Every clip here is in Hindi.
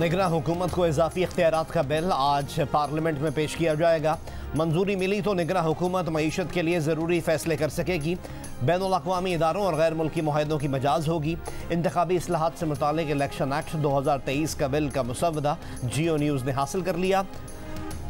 निगरान हुकूमत को इजाफी इख्तियारात का बिल आज पार्लियामेंट में पेश किया जाएगा। मंजूरी मिली तो निगरान हुकूमत मईशत के लिए ज़रूरी फैसले कर सकेगी। बैनुल-अक़वामी इदारों और गैर मुल्की मुआहदों की मजाज होगी। इंतखाबी इस्लाहात से मुतालिक इलेक्शन एक्ट 2023 का बिल का मुसवदा जियो न्यूज़ ने हासिल कर लिया।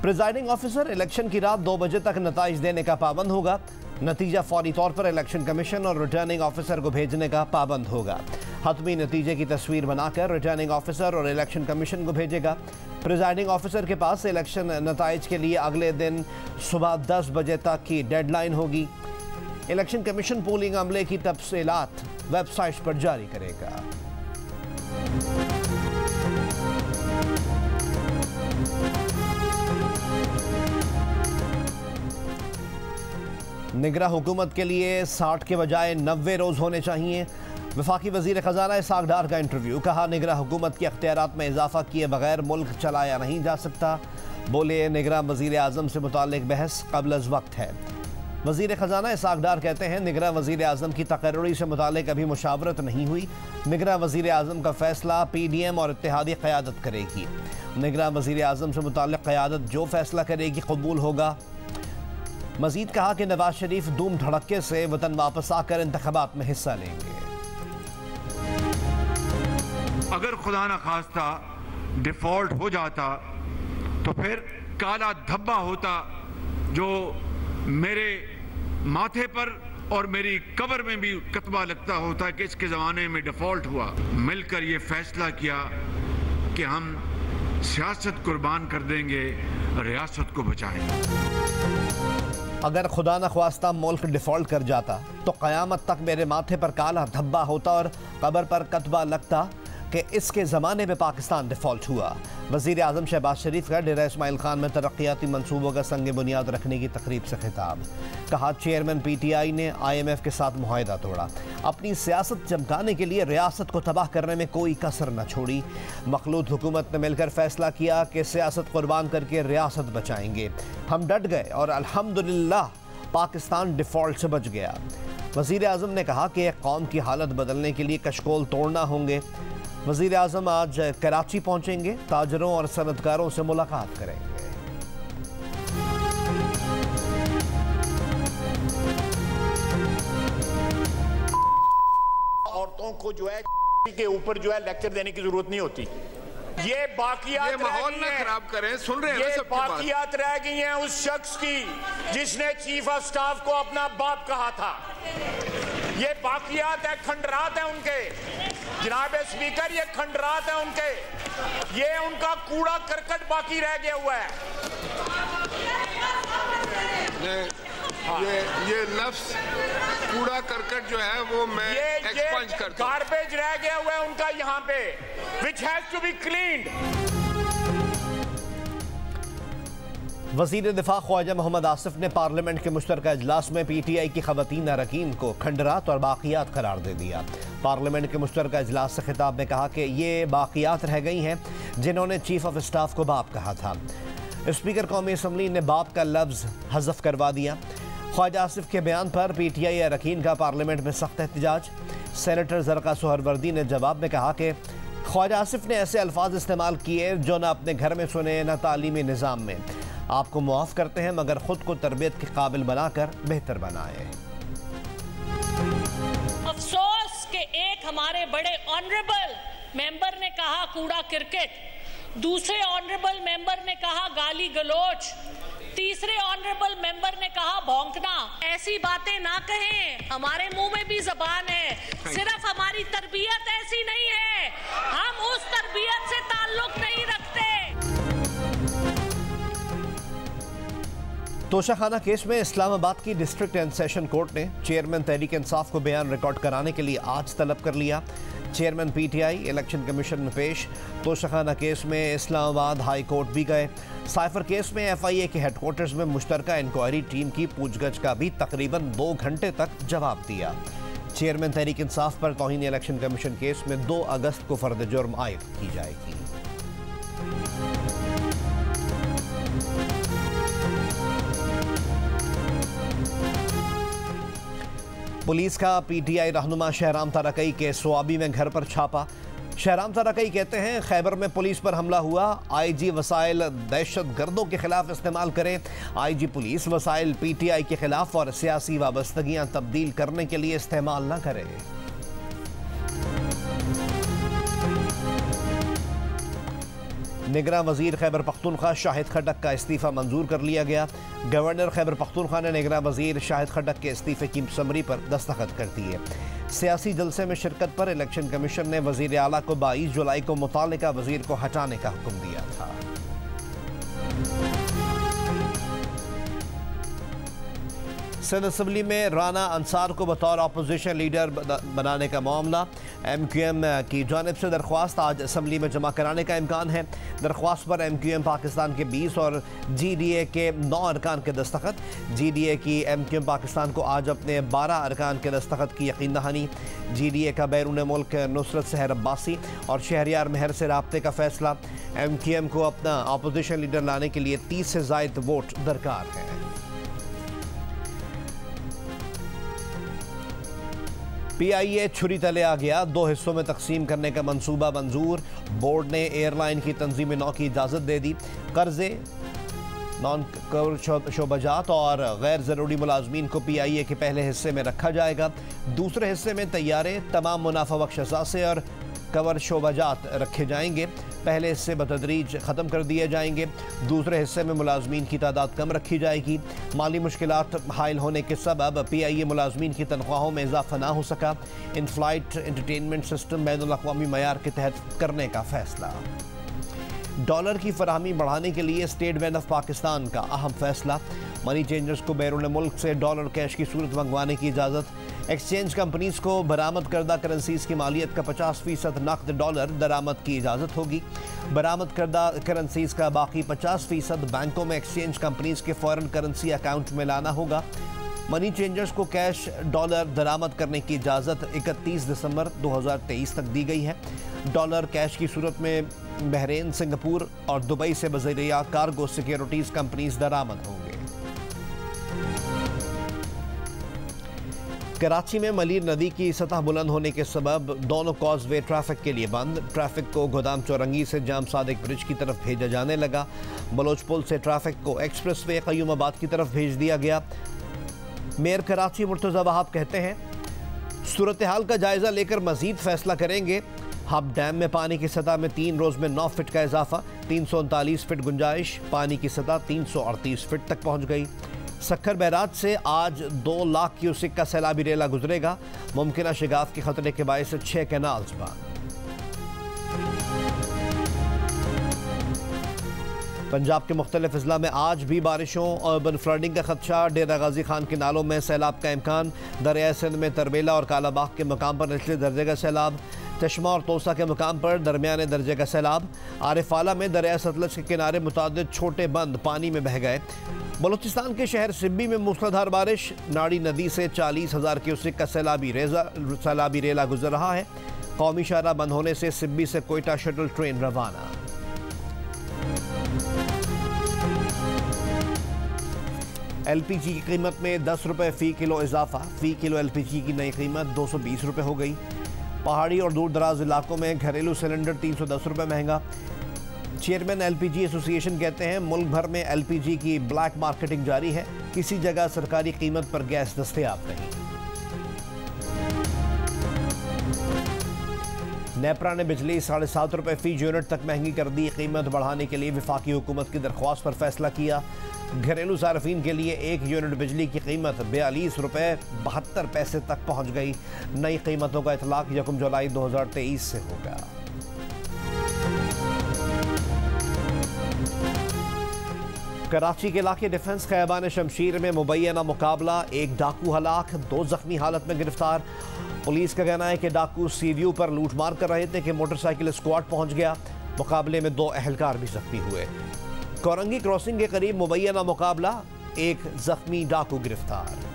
प्रिजाइडिंग ऑफिसर इलेक्शन की रात 2 बजे तक नताइज देने का पाबंद होगा। नतीजा फौरी तौर पर इलेक्शन कमीशन और रिटर्निंग ऑफिसर को भेजने का पाबंद होगा। हतमी नतीजे की तस्वीर बनाकर रिटर्निंग ऑफिसर और इलेक्शन कमीशन को भेजेगा। प्रिजाइडिंग ऑफिसर के पास इलेक्शन नताइज के लिए अगले दिन सुबह 10 बजे तक की डेडलाइन होगी। इलेक्शन कमीशन पोलिंग अमले की तफसीलात वेबसाइट पर जारी करेगा। निगरान हुकूमत के लिए 60 के बजाय 90 रोज़ होने चाहिए। वफाकी वज़ीर ख़जाना इसहाक़ डार का इंटरव्यू। कहा, निगरान हुकूमत के अख्तियारात में इजाफा किए बगैर मुल्क चलाया नहीं जा सकता। बोले, निगरान वज़ीर आज़म से मुताल्लिक़ बहस क़ब्ल अज़ वक्त है। वज़ीर ख़जाना इसहाक़ डार कहते हैं, निगरान वज़ीर आज़म की तकर्री से मुताल्लिक़ अभी मुशावरत नहीं हुई। निगरान वज़ीर आज़म का फ़ैसला PDM और इत्तेहादी क़यादत करेगी। निगरान वज़ीर आज़म से मुताल्लिक़ क़यादत जो फ़ैसला करेगी कबूल होगा। मज़ीद कहा कि नवाज शरीफ धूम धड़क्के से वतन वापस आकर इंतख़ाबात में हिस्सा लेंगे। अगर खुदा न खास्ता डिफॉल्ट हो जाता तो फिर काला धब्बा होता जो मेरे माथे पर और मेरी कब्र में भी कतबा लगता होता कि इसके ज़माने में डिफॉल्ट हुआ। मिलकर ये फैसला किया कि हम सियासत कुर्बान कर देंगे, रियासत को बचाएंगे। अगर खुदा न ख्वास्ता मुल्क डिफ़ॉल्ट कर जाता तो क़यामत तक मेरे माथे पर काला धब्बा होता और कब्र पर कतबा लगता कि इसके ज़माने में पाकिस्तान डिफ़ॉल्ट हुआ। वज़ीर आज़म शहबाज शरीफ का डेरा इस्माइल खान में तरक्याती मनसूबों का संग बुनियाद रखने की तकरीब से खिताब। कहा, चेयरमैन PTI ने IMF के साथ मुआहदा तोड़ा। अपनी सियासत चमकाने के लिए रियासत को तबाह करने में कोई कसर न छोड़ी। मखलूत हुकूमत ने मिलकर फैसला किया कि सियासत कुर्बान करके रियासत बचाएंगे। हम डट गए और अल्हम्दुलिल्लाह पाकिस्तान डिफ़ॉल्ट से बच गया। वज़ीर आज़म ने कहा कि एक कौम की हालत बदलने के लिए कशकोल तोड़ना होंगे। वज़ीर आज़म आज कराची पहुंचेंगे, ताजरों और सनतकारों से मुलाकात करेंगे। औरतों को जो है के ऊपर जो है लेक्चर देने की जरूरत नहीं होती। ये बाकियात माहौल ना खराब करें, सुन रहे हैं ये बाकियात रह गई हैं उस शख्स की जिसने चीफ ऑफ स्टाफ को अपना बाप कहा था। ये बाकियात है, खंडरात है उनके। जनाब स्पीकर, ये खंडरात है उनके। ये उनका कूड़ा करकट बाकी रह गया हुआ है। ये लफ्ज कूड़ा करकट जो है वो मैं एक्सपंज करता हूं। गार्बेज रह गया हुआ है उनका यहाँ पे, which has to be cleaned। वज़ीर दिफा ख्वाजा मोहम्मद आसिफ ने पार्लियामेंट के मुश्तरका इजलास में PTI की ख़वातीन अरकान को खंडरात और बाक़ियात करार दे दिया। पार्लियामेंट के मुश्तरका इजलास से खिताब में कहा कि ये बाक़ियात रह गई हैं जिन्होंने चीफ ऑफ स्टाफ को बाप कहा था। स्पीकर कौमी असम्बली ने बाप का लफ्ज़ हज़फ करवा दिया। ख्वाजा आसिफ के बयान पर PTI अरकान का पार्लियामेंट में सख्त एहतजाज। सेनेटर ज़रक़ा सोहरवर्दी ने जवाब में कहा कि ख्वाजा आसिफ ने ऐसे अल्फाज इस्तेमाल किए जो न अपने घर में सुने न तालीमी निज़ाम में। आपको मुआफ़ करते हैं मगर खुद को तरबियत के काबिल बनाकर बेहतर बनाए। अफसोस कि एक हमारे बड़े ऑनरेबल मेंबर ने कहा कूड़ा क्रिकेट, दूसरे ऑनरेबल मेंबर ने कहा गाली गलोच, तीसरे ऑनरेबल मेंबर ने कहा भौंकना। ऐसी बातें ना कहें, हमारे मुंह में भी ज़बान है। सिर्फ हमारी तरबियत ऐसी नहीं है, हम उस तरबियत से ताल्लुक नहीं रखते। तोशाखाना केस में इस्लामाबाद की डिस्ट्रिक्ट एंड सेशन कोर्ट ने चेयरमैन तहरीक इंसाफ को बयान रिकॉर्ड कराने के लिए आज तलब कर लिया। चेयरमैन PTI इलेक्शन कमीशन में पेश। तोशाखाना केस में इस्लामाबाद हाई कोर्ट भी गए। साइफर केस में FIA के हेडक्वार्टर्स में मुश्तरका इंक्वायरी टीम की पूछगछ का भी तकरीबन 2 घंटे तक जवाब दिया। चेयरमैन तहरीक इंसाफ पर तौहीन इलेक्शन कमीशन केस में 2 अगस्त को फर्द जुर्म आयद की जाएगी। पुलिस का PTI रहनुमा शहराम तारकई के स्वाबी में घर पर छापा। शहराम तारकई कहते हैं खैबर में पुलिस पर हमला हुआ, आईजी वसाइल दहशत गर्दों के खिलाफ इस्तेमाल करें। आईजी पुलिस वसाइल पीटीआई के खिलाफ और सियासी वाबस्तगियां तब्दील करने के लिए इस्तेमाल न करें। निगरान वजीर खैबर पख्तूनख्वा शाहिद खट्टक का इस्तीफा मंजूर कर लिया गया। गवर्नर खैबर पख्तूनख्वा ने निगरान वजीर शाहिद खट्टक के इस्तीफे की समरी पर दस्तखत कर दिए। सियासी जलसे में शिरकत पर इलेक्शन कमीशन ने वजीर आला को 22 जुलाई को मुतालिका वजीर को हटाने का हुक्म दिया था। सिंध असम्बली में राना अंसार को बतौर अपोजिशन लीडर बनाने का मामला। MQM की जानिब से दरख्वास्त आज असम्बली में जमा कराने का इम्कान है। दरख्वास्त पर MQM पाकिस्तान के 20 और GDA के 9 अरकान के दस्तखत। GDA की MQM पाकिस्तान को आज अपने 12 अरकान के दस्तखत की यकीन दहानी। GDA का बैरून मुल्क नुसरत सहर अब्बासी और शहरियार महर से राब्ते का फैसला। MQM को अपना अपोजिशन लीडर लाने के लिए 30 से ज़ायद वोट दरकार है। PIA छुरी तले आ गया, 2 हिस्सों में तकसीम करने का मंसूबा मंजूर। बोर्ड ने एयरलाइन की तंजीम नौ की इजाज़त दे दी। कर्जे, नॉन कवर शोबाजात और गैर ज़रूरी मुलाजमीन को PIA के पहले हिस्से में रखा जाएगा। दूसरे हिस्से में तैयारे, तमाम मुनाफा बख्श असासे और कवर शोबाजात रखे जाएंगे। पहले हिस्से बतदरीज ख़त्म कर दिए जाएंगे। दूसरे हिस्से में मुलाजमीन की तादाद कम रखी जाएगी। माली मुश्किलात हायल होने के सबब PIA मुलाजमीन की तनख्वाहों में इजाफा ना हो सका। इन फ्लाइट एंटरटेनमेंट सिस्टम बैनुल-अक़वामी मयार के तहत करने का फैसला। डॉलर की फराहमी बढ़ाने के लिए स्टेट बैंक ऑफ पाकिस्तान का अहम फैसला। मनी चेंजर्स को बैरून मुल्क से डॉलर कैश की सूरत मंगवाने की इजाज़त। एक्सचेंज कंपनीज को बरामद करदा करेंसीज की मालियत का 50% नकद डॉलर दरामद की इजाज़त होगी। बरामद करदा करेंसीज का बाकी 50% बैंकों में एक्सचेंज कंपनीज के फॉरेन करेंसी अकाउंट में लाना होगा। मनी चेंजर्स को कैश डॉलर दरामद करने की इजाज़त 31 दिसंबर 2023 तक दी गई है। डॉलर कैश की सूरत में बहरीन, सिंगापुर और दुबई से बज़रिया कार्गो सिक्योरिटीज कंपनीज दरामद होंगे। कराची में मलीर नदी की सतह बुलंद होने के सबब दोनों कॉजवे ट्रैफिक के लिए बंद। ट्रैफिक को गोदाम चौरंगी से जाम सादिक ब्रिज की तरफ भेजा जाने लगा। बलोच पुल से ट्रैफिक को एक्सप्रेस वे क़य्यूमाबाद की तरफ भेज दिया गया। मेयर कराची मुर्तज़ा वहाब कहते हैं, सूरत हाल का जायजा लेकर मजीद फैसला करेंगे। हब डैम में पानी की सतह में 3 रोज़ में 9 फीट का इजाफा, 339 फीट गुंजाइश। पानी की सतह 338 फीट तक पहुंच गई। सक्खर बैराज से आज 2 लाख क्यूसिक का सैलाबी रेला गुजरेगा। मुमकिन शिगाफ के खतरे के बायस 6 कैनाल्स बंद। पंजाब के मुख्तलिफ अजला में आज भी बारिशों और अर्बन फ्लडिंग का खदशा। डेरा गाजी खान के नालों में सैलाब का इम्कान। दरिया सिंध में तरबेला और कालाबाग के मकाम पर निचले दर्जे का सैलाब। चश्मा और तोसा के मकाम पर दरमियाने दर्जे का सैलाब। आरिफाला में दरिया सतलज के किनारे मुतादिद छोटे बंद पानी में बह गए। बलूचिस्तान के शहर सिब्बी में मूसलाधार बारिश। नाड़ी नदी से 40,000 क्यूसिक का सैलाबी रेला गुजर रहा है। कौमी शाहराह बंद होने से सिब्बी से कोयटा शटल ट्रेन रवाना। LPG की कीमत में 10 रुपये फ़ी किलो इजाफा। फ़ी किलो LPG की नई कीमत 220 रुपये हो गई। पहाड़ी और दूर दराज इलाकों में घरेलू सिलेंडर 310 रुपये महंगा। चेयरमैन LPG एसोसिएशन कहते हैं, मुल्क भर में LPG की ब्लैक मार्केटिंग जारी है। किसी जगह सरकारी कीमत पर गैस दस्तयाब नहीं। नेपरा ने बिजली 7.5 रुपये फ़ी यूनिट तक महंगी कर दी। कीमत बढ़ाने के लिए वफाकी हुकूमत की दरख्वास्त पर फैसला किया। घरेलू सार्फिन के लिए 1 यूनिट बिजली की कीमत 42 रुपये 72 पैसे तक पहुंच गई। नई कीमतों का इतलाक 1 जुलाई 2023 से होगा। कराची के इलाके डिफेंस खैबान शमशीर में मुबैना मुकाबला। 1 डाकू हलाक, 2 जख्मी हालत में गिरफ्तार। पुलिस का कहना है कि डाकू सीव्यू पर लूटमार कर रहे थे कि मोटरसाइकिल स्क्वाड पहुंच गया। मुकाबले में 2 अहलकार भी जख्मी हुए। कोरंगी क्रॉसिंग के करीब मुबैना मुकाबला, 1 जख्मी डाकू गिरफ्तार।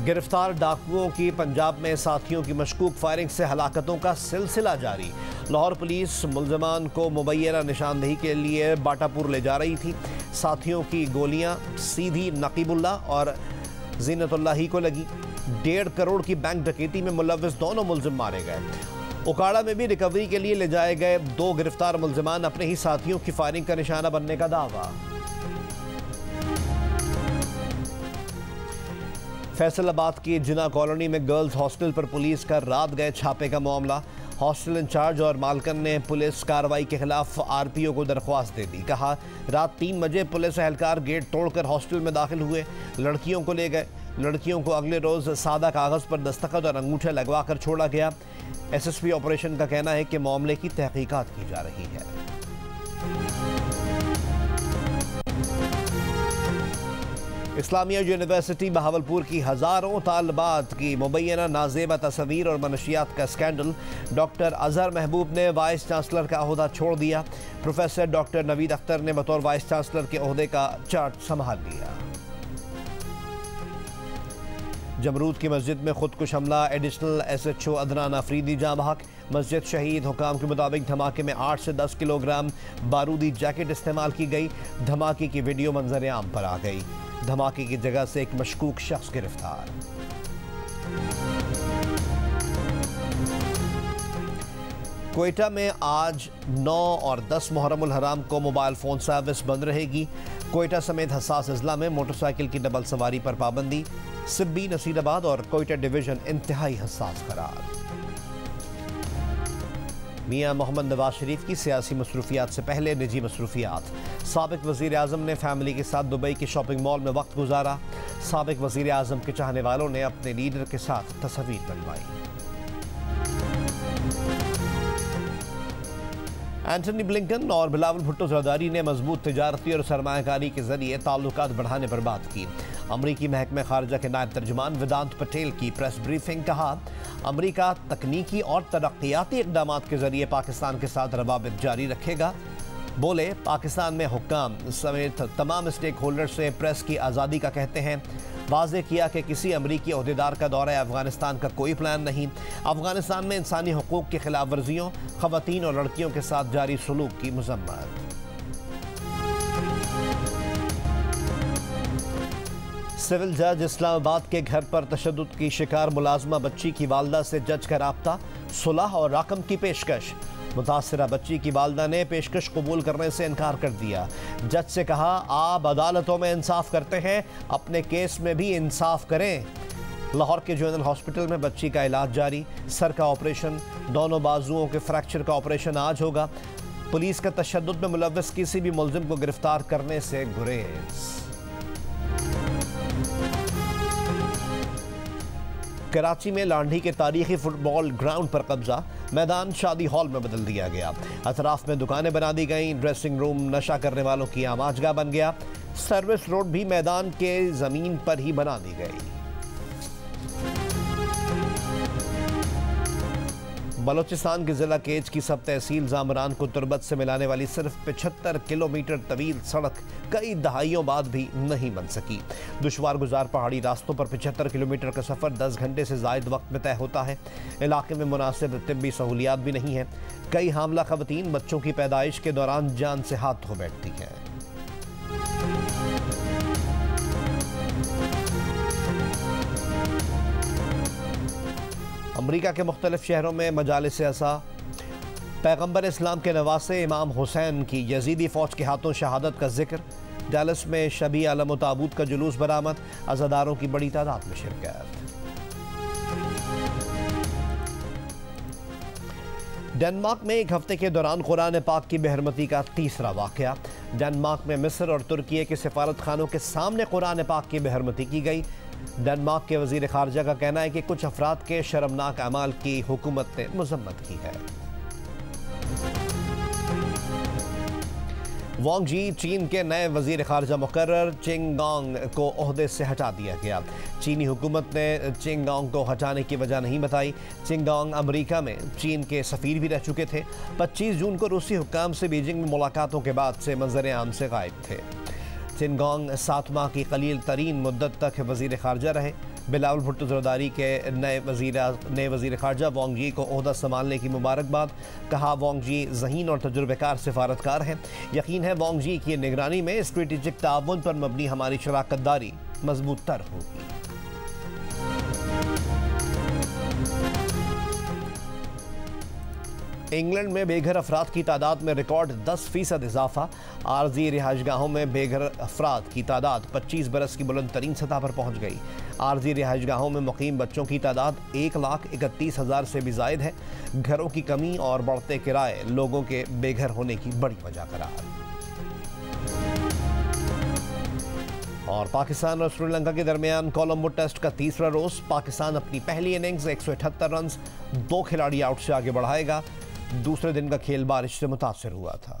गिरफ्तार डाकुओं की पंजाब में साथियों की मशकूक फायरिंग से हलाकतों का सिलसिला जारी। लाहौर पुलिस मुलजमान को मुबैना निशानदेही के लिए बाटापुर ले जा रही थी। साथियों की गोलियां सीधी नकीबुल्ला और जीनतुल्लाह ही को लगी। 1.5 करोड़ की बैंक डकैती में मुलव्विस दोनों मुल्जिम मारे गए। उकाड़ा में भी रिकवरी के लिए ले जाए गए 2 गिरफ्तार मुल्जिमान अपने ही साथियों की फायरिंग का निशाना बनने का दावा। फैसलाबाद की जिना कॉलोनी में गर्ल्स हॉस्टल पर पुलिस का रात गए छापे का मामला। हॉस्टल इंचार्ज और मालकन ने पुलिस कार्रवाई के खिलाफ आरपीओ को दरख्वास्त दे दी। कहा रात 3 बजे पुलिस एहलकार गेट तोड़कर हॉस्टल में दाखिल हुए, लड़कियों को ले गए। लड़कियों को अगले रोज सादा कागज पर दस्तखत और अंगूठे लगवा कर छोड़ा गया। एसएसपी ऑपरेशन का कहना है कि मामले की तहकीकात की जा रही है। इस्लामिया यूनिवर्सिटी बहावलपुर की हजारों तालबात की मुबैना नाजेबा तस्वीर और मनशियात का स्कैंडल। डॉक्टर अजहर महबूब ने वाइस चांसलर का ओहदा छोड़ दिया। प्रोफेसर डॉक्टर नवीद अख्तर ने बतौर वाइस चांसलर के ओहदे का चार्ज संभाल लिया। जमरूद की मस्जिद में खुदकुश हमला, एडिशनल SHO अदनान अफरीदी जाँ बहक। मस्जिद शहीद हुकाम के मुताबिक धमाके में 8 से 10 किलोग्राम बारूदी जैकेट इस्तेमाल की गई। धमाके की वीडियो मंजर आम पर आ गई। धमाके की जगह से एक मशकूक शख्स गिरफ्तार। क्वेटा में आज 9 और 10 मुहर्रमुल हराम को मोबाइल फ़ोन सर्विस बंद रहेगी। क्वेटा समेत हसास अजला में मोटरसाइकिल की डबल सवारी पर पाबंदी। सिब्बी, नसीराबाद और क्वेटा डिवीजन इंतहाई हसास करार। मियां मोहम्मद नवाज शरीफ की सियासी मसरूफियात से पहले निजी मसरूफियात। साबिक वज़ीर आज़म ने फैमिली के साथ दुबई के शॉपिंग मॉल में वक्त गुजारा। साबिक वज़ीर आज़म के चाहने वालों ने अपने लीडर के साथ तस्वीर बनवाई। एंटनी ब्लिंकन और बिलावल भुट्टो ज़रदारी ने मजबूत तिजारती और सरमायाकारी के जरिए ताल्लुकात बढ़ाने पर बात की। अमरीकी महकमे खारजा के नायब तर्जुमान वेदांत पटेल की प्रेस ब्रीफिंग। कहा अमरीका तकनीकी और तरक्याती इक़दामात के जरिए पाकिस्तान के साथ रवाबित जारी रखेगा। बोले पाकिस्तान में हुक्काम समेत तमाम स्टेक होल्डर से प्रेस की आज़ादी का कहते हैं। वाज़े किया कि किसी अमरीकी ओहदेदार का दौरा अफगानिस्तान का कोई प्लान नहीं। अफगानिस्तान में इंसानी हुकूक की खिलाफ वर्जियों, ख़वातीन और लड़कियों के साथ जारी सलूक की मज़म्मत। सिविल जज इस्लामाबाद के घर पर तशद्दुद की शिकार मुलाजमा बच्ची की वालदा से जज का राब्ता, सुलह और रकम की पेशकश। मुतासरा बच्ची की वालदा ने पेशकश कबूल करने से इनकार कर दिया। जज से कहा आप अदालतों में इंसाफ करते हैं, अपने केस में भी इंसाफ करें। लाहौर के जनरल हॉस्पिटल में बच्ची का इलाज जारी। सर का ऑपरेशन, दोनों बाजुओं के फ्रैक्चर का ऑपरेशन आज होगा। पुलिस का तशद्दुद में मुलव्वस किसी भी मुल्जिम को गिरफ्तार करने से गुरेज। कराची में लांढी के तारीखी फुटबॉल ग्राउंड पर कब्जा। मैदान शादी हॉल में बदल दिया गया। अतराफ में दुकानें बना दी गईं। ड्रेसिंग रूम नशा करने वालों की आमाजगाह बन गया। सर्विस रोड भी मैदान के जमीन पर ही बना दी गई। बलोचिस्तान के जिला केज की सब तहसील जामरान को तुर्बत से मिलाने वाली सिर्फ 75 किलोमीटर तवील सड़क कई दहाइयों बाद भी नहीं बन सकी। दुश्वार गुजार पहाड़ी रास्तों पर 75 किलोमीटर का सफ़र 10 घंटे से ज़ायद वक्त में तय होता है। इलाके में मुनासिब तिब्बी सहूलियात भी नहीं है। कई हामला ख़वातीन बच्चों की पैदाइश के दौरान जान से हाथ धो बैठती हैं। अमरीका के मुख्तलिफ शहरों में मजालिस असा। पैगम्बर इस्लाम के नवासे इमाम हुसैन की यजीदी फ़ौज के हाथों शहादत का जिक्र। डैलस में शबी आलम ताबूत का जुलूस बरामद। अज़ादारों की बड़ी तादाद में शिरकत। डेनमार्क में एक हफ्ते के दौरान कुरान पाक की बेहरमती का तीसरा वाक़या। डेनमार्क में मिस्र और तुर्की के सफारत खानों के सामने कुरान पाक की बेहरमती की गई। डेनमार्क के वज़ीर ख़ारजा का कहना है कि कुछ अफराद के शर्मनाक अमाल की हुकूमत ने मज़म्मत की है। वांग जी चीन के नए वज़ीर ख़ारजा मुकर्रर। चिंगोंग को ओहदे से हटा दिया गया। चीनी हुकूमत ने चिंगोंग को हटाने की वजह नहीं बताई। चिंगोंग अमेरिका में चीन के सफ़ीर भी रह चुके थे। 25 जून को रूसी हुक्काम से बीजिंग में मुलाकातों के बाद से मंजर आम से गायब थे। चिंगोंग 7 माह की कलील तरीन मुद्दत तक वज़ीर ख़ारजा रहे। बिलावल भुट्टो ज़रदारी के नए वज़ीर ख़ारजा वांग जी को ओहदा संभालने की मुबारकबाद। कहा वांग जी ज़हीन और तजुर्बेकार सिफारतकार हैं। यकीन है वांग जी की निगरानी में स्ट्रेटेजिक ताउन पर मबनी हमारी शराकत दारी मजबूत तर होगी। इंग्लैंड में बेघर अफराद की तादाद में रिकॉर्ड 10% इजाफा। आरजी रिहाइशगाहों में बेघर अफराद की तादाद 25 बरस की बुलंद तरीन सतह पर पहुंच गई। आरजी रिहाइशगाहों में मुकीम बच्चों की तादाद 1,31,000 से भी जायद है। घरों की कमी और बढ़ते किराए लोगों के बेघर होने की बड़ी वजह करार। और पाकिस्तान और श्रीलंका के दरमियान कोलंबो टेस्ट का तीसरा रोज। पाकिस्तान अपनी पहली इनिंग्स 178 रन 2 खिलाड़ी आउट से आगे बढ़ाएगा। दूसरे दिन का खेल बारिश से मुतासर हुआ था।